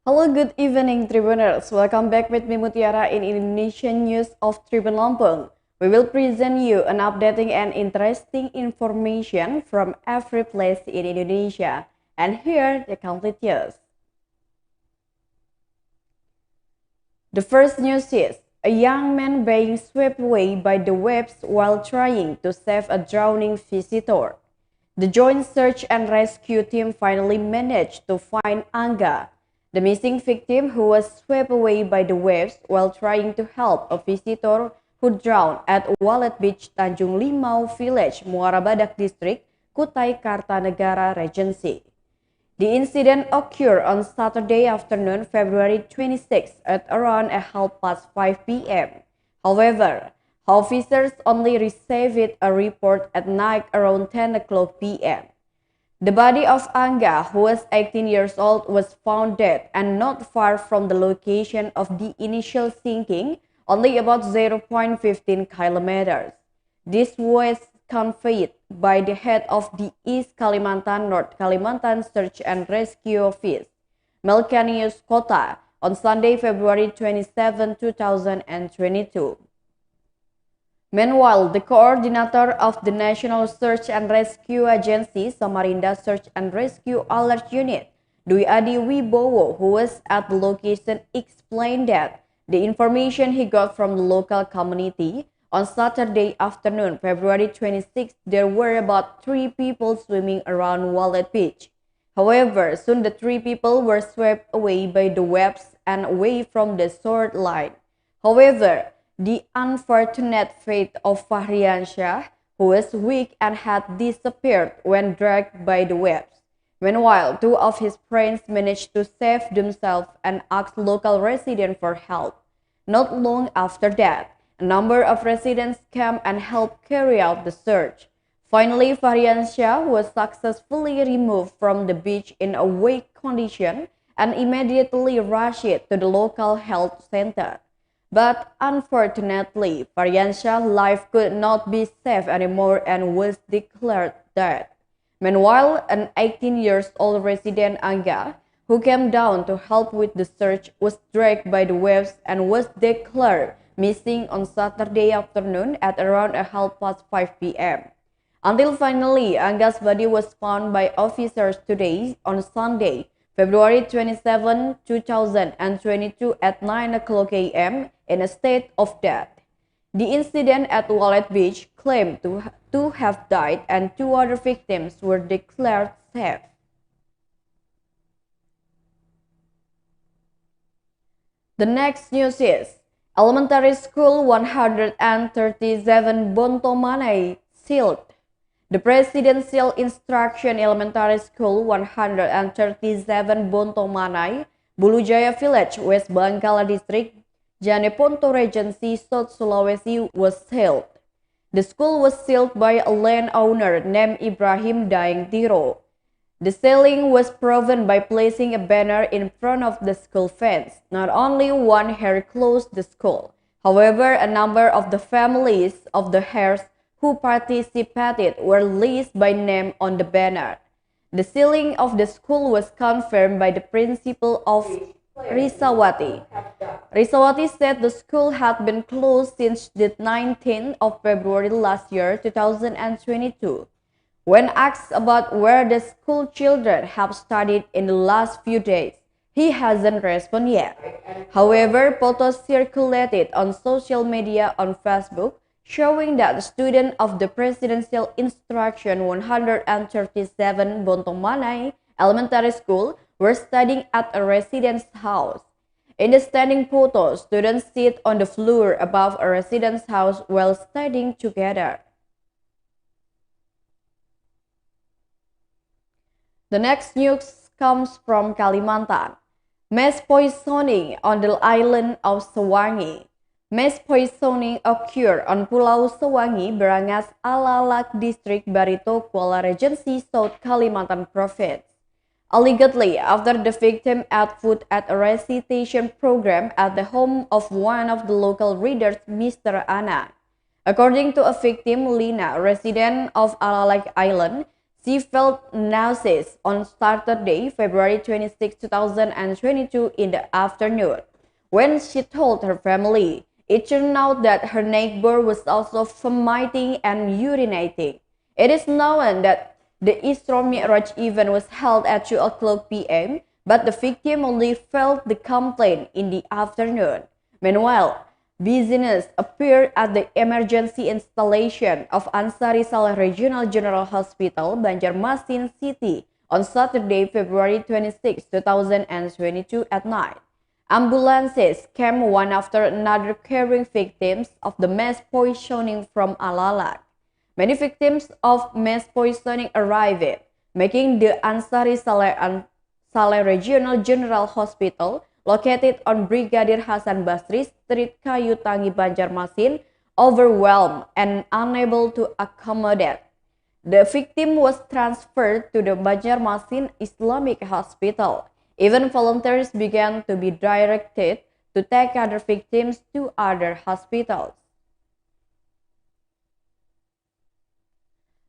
Hello, good evening, Tribuners. Welcome back with me, Mutiara, in Indonesian News of Tribun Lampung. We will present you an updating and interesting information from every place in Indonesia. And here, the complete news. The first news is, a young man being swept away by the waves while trying to save a drowning visitor. The joint search and rescue team finally managed to find Angga, the missing victim who was swept away by the waves while trying to help a visitor who drowned at Wallet Beach, Tanjung Limau Village, Muara Badak District, Kutai Kartanegara Regency. The incident occurred on Saturday afternoon, February 26 at around 5:30 p.m. However, officers only received a report at night around 10 o'clock p.m. The body of Angga, who was 18 years old, was found dead and not far from the location of the initial sinking, only about 0.15 kilometers. This was conveyed by the head of the East Kalimantan North Kalimantan Search and Rescue Office, Melkanius Kota, on Sunday, February 27, 2022. Meanwhile, the coordinator of the National Search and Rescue Agency, Samarinda Search and Rescue Alert Unit, Dwi Adi Wibowo, who was at the location, explained that the information he got from the local community on Saturday afternoon, February 26, there were about 3 people swimming around Wallet Beach. However, soon the 3 people were swept away by the waves and away from the shoreline. However, the unfortunate fate of Fahriansyah, who was weak and had disappeared when dragged by the waves. Meanwhile, 2 of his friends managed to save themselves and asked local residents for help. Not long after that, a number of residents came and helped carry out the search. Finally, Fahriansyah was successfully removed from the beach in a weak condition and immediately rushed to the local health center. But unfortunately, Fahriansyah's life could not be saved anymore and was declared dead. Meanwhile, an 18-year-old resident, Angga, who came down to help with the search, was dragged by the waves and was declared missing on Saturday afternoon at around 5:30 p.m. Until finally, Angga's body was found by officers today on Sunday, February 27, 2022 at 9 o'clock a.m. in a state of death. The incident at Wallet Beach claimed to have died and 2 other victims were declared safe. The next news is, Elementary School 137 Bontomanai sealed. The Presidential Instruction Elementary School 137 Bontomanai, Bulujaya Village, West Bangkala District, Janeponto Regency, South Sulawesi was sealed. The school was sealed by a landowner named Ibrahim Daeng Tiro. The sealing was proven by placing a banner in front of the school fence. Not only one hair closed the school, however, a number of the families of the heirs who participated were listed by name on the banner. The sealing of the school was confirmed by the principal of Risawati. Risawati said the school had been closed since the 19th of February last year, 2022. When asked about where the school children have studied in the last few days, he hasn't responded yet. However, photos circulated on social media on Facebook showing that the students of the Presidential Instruction 137 Bontomanai Elementary School were studying at a resident's house. In the standing photo, students sit on the floor above a resident's house while studying together. The next news comes from Kalimantan. Mass poisoning on the island of Sewangi. Mass poisoning occurred on Pulau Sewangi, Berangas, Alalak District, Barito, Kuala Regency, South Kalimantan Province. Allegedly, after the victim ate food at a recitation program at the home of one of the local readers, Mr. Ana. According to a victim, Lina, a resident of Alalak Island, She felt nauseous on Saturday, February 26, 2022 in the afternoon. When she told her family, it turned out that her neighbor was also vomiting and urinating. It is known that the Isra Mi'raj event was held at 2 o'clock p.m., but the victim only felt the complaint in the afternoon. Meanwhile, busyness appeared at the emergency installation of Ansari Saleh Regional General Hospital, Banjarmasin City on Saturday, February 26, 2022 at night. Ambulances came one after another carrying victims of the mass poisoning from Alalak. Many victims of mass poisoning arrived, making the Ansari Saleh Regional General Hospital, located on Brigadier Hasan Basri Street, Kayu Tangi, Banjarmasin, overwhelmed and unable to accommodate. The victim was transferred to the Banjarmasin Islamic Hospital. Even volunteers began to be directed to take other victims to other hospitals.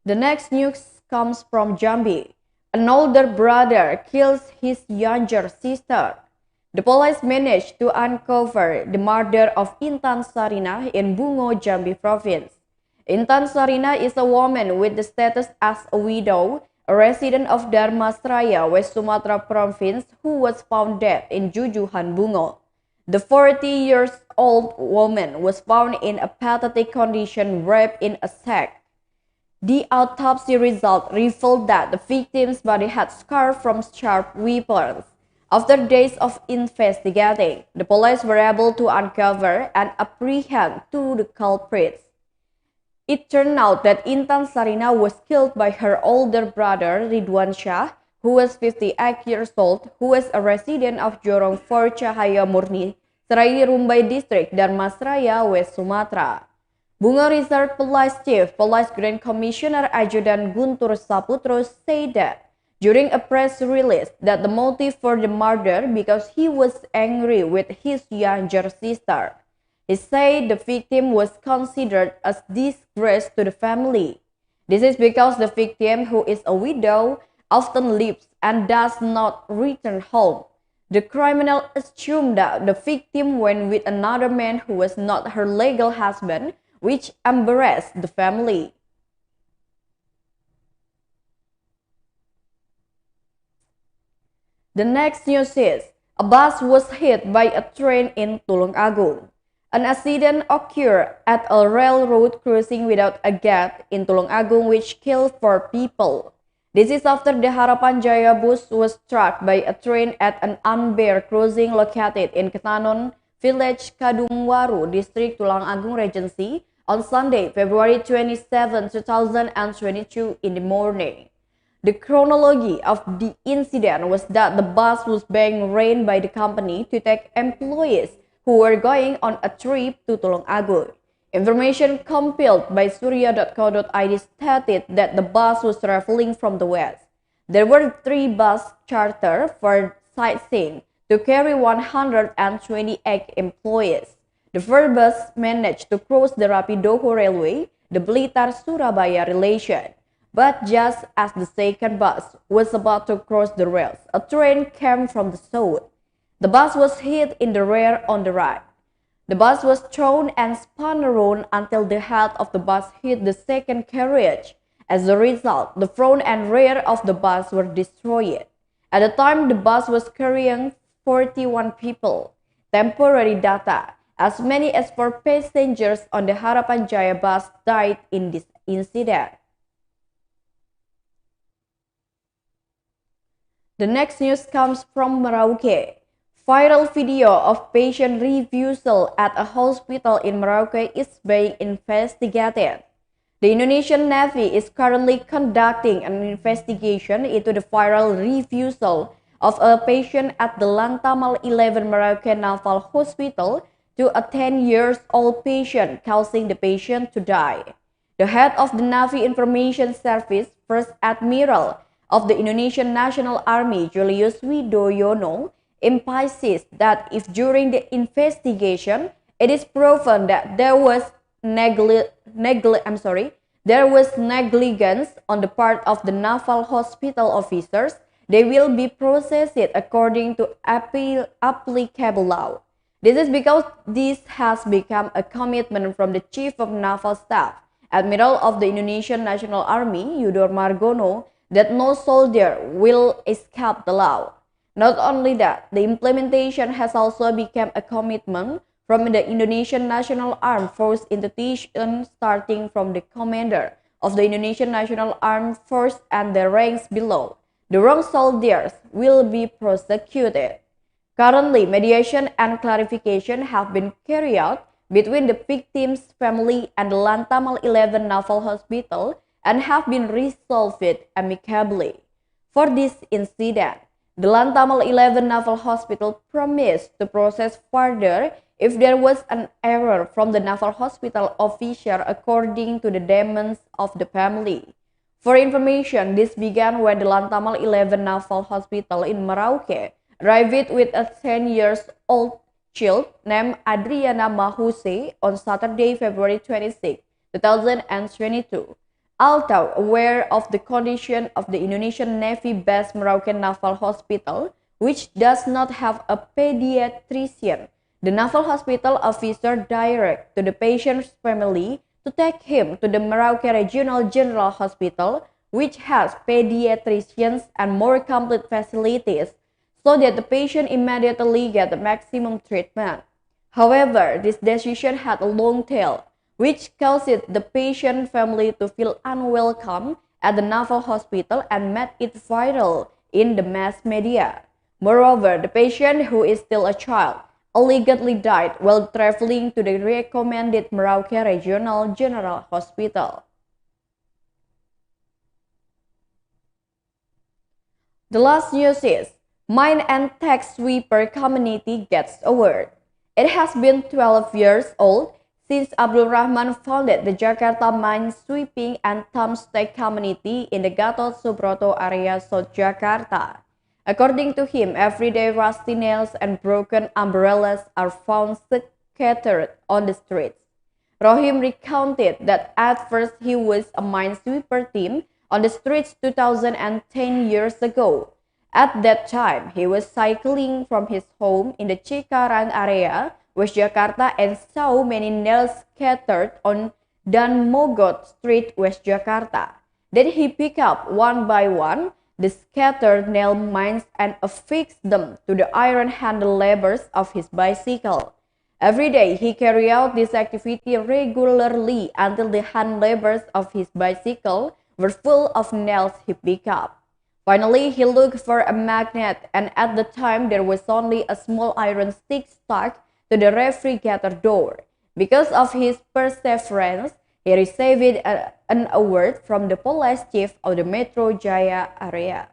The next news comes from Jambi. An older brother kills his younger sister. The police managed to uncover the murder of Intan Sarina in Bungo, Jambi province. Intan Sarina is a woman with the status as a widow, a resident of Dharmasraya, West Sumatra province, who was found dead in Jujuhan, Bungo. The 40-year-old woman was found in a pathetic condition, wrapped in a sack. The autopsy result revealed that the victim's body had scars from sharp weapons. After days of investigating, the police were able to uncover and apprehend two of the culprits. It turned out that Intan Sarina was killed by her older brother Ridwan Shah, who was 58 years old, who was a resident of Jorong 4 Cahaya Murni, Serai Rumbai District, Dharmasraya, West Sumatra. Bungo Reserve Police Chief Police Grand Commissioner Adjudan Guntur Saputro said that during a press release that the motive for the murder because he was angry with his younger sister. He said the victim was considered a disgrace to the family. This is because the victim, who is a widow, often leaves and does not return home. The criminal assumed that the victim went with another man who was not her legal husband, which embarrassed the family. The next news is, a bus was hit by a train in Tulung Agung. An accident occurred at a railroad crossing without a gate in Tulung Agung, which killed 4 people. This is after the Harapan Jaya bus was struck by a train at an unbar crossing located in Ketanon Village, Kadungwaru, District Tulang Agung Regency on Sunday, February 27, 2022 in the morning. The chronology of the incident was that the bus was being ran by the company to take employees who were going on a trip to Tulung Agung. Information compiled by surya.co.id stated that the bus was traveling from the west. There were 3 bus charter for sightseeing to carry 128 employees. The first bus managed to cross the Rapidoho Railway, the Blitar-Surabaya relation. But just as the second bus was about to cross the rails, a train came from the south. The bus was hit in the rear on the right. The bus was thrown and spun around until the head of the bus hit the second carriage. As a result, the front and rear of the bus were destroyed. At the time, the bus was carrying 41 people. Temporary data: as many as 4 passengers on the Harapan Jaya bus died in this incident. The next news comes from Merauke. Viral video of patient refusal at a hospital in Merauke is being investigated. The Indonesian Navy is currently conducting an investigation into the viral refusal of a patient at the Lantamal 11 Merauke Naval Hospital to a 10-year-old patient, causing the patient to die. The head of the Navy Information Service, First Admiral of the Indonesian National Army, Julius Widoyono, emphasized that if during the investigation it is proven that there was there was negligence on the part of the naval hospital officers, they will be processed according to applicable law. This is because this has become a commitment from the Chief of Naval Staff, Admiral of the Indonesian National Army, Yudho Margono, that no soldier will escape the law. Not only that, the implementation has also become a commitment from the Indonesian National Armed Force institution, starting from the commander of the Indonesian National Armed Force and the ranks below. The wrong soldiers will be prosecuted. Currently, mediation and clarification have been carried out between the victim's family and the Lantamal 11 Naval Hospital and have been resolved amicably. For this incident, the Lantamal 11 Naval Hospital promised to process further if there was an error from the Naval Hospital officer according to the demands of the family. For information, this began when the Lantamal 11 Naval Hospital in Merauke arrived with a 10-year-old child named Adriana Mahuse on Saturday, February 26, 2022. Although aware of the condition of the Indonesian Navy-based Merauke Naval Hospital, which does not have a pediatrician, the Naval Hospital officer directed to the patient's family to take him to the Merauke Regional General Hospital, which has pediatricians and more complete facilities, so that the patient immediately get the maximum treatment. However, this decision had a long tail, which caused the patient family to feel unwelcome at the Naval Hospital and made it viral in the mass media. Moreover, the patient, who is still a child, allegedly died while traveling to the recommended Merauke Regional General Hospital. The last news is, Mine and Tax Sweeper Community gets award. It has been 12 years old since Abdul Rahman founded the Jakarta Mine Sweeping and Thumbstack Community in the Gatot Subroto area South Jakarta. According to him, everyday rusty nails and broken umbrellas are found scattered on the streets. Rohim recounted that at first he was a minesweeper team on the streets 2010 years ago. At that time, he was cycling from his home in the Cikarang area, West Jakarta, and saw many nails scattered on Dan Mogot Street, West Jakarta. Then he picked up one by one the scattered nail mines and affixed them to the iron handlebars of his bicycle. Every day he carried out this activity regularly until the handlebars of his bicycle were full of nails he picked up. Finally, he looked for a magnet, and at the time there was only a small iron stick stuck to the refrigerator door. Because of his perseverance, he received an award from the police chief of the Metro Jaya area.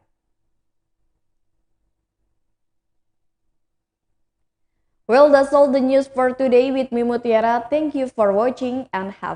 Well, that's all the news for today with me, Mutiara. Thank you for watching and have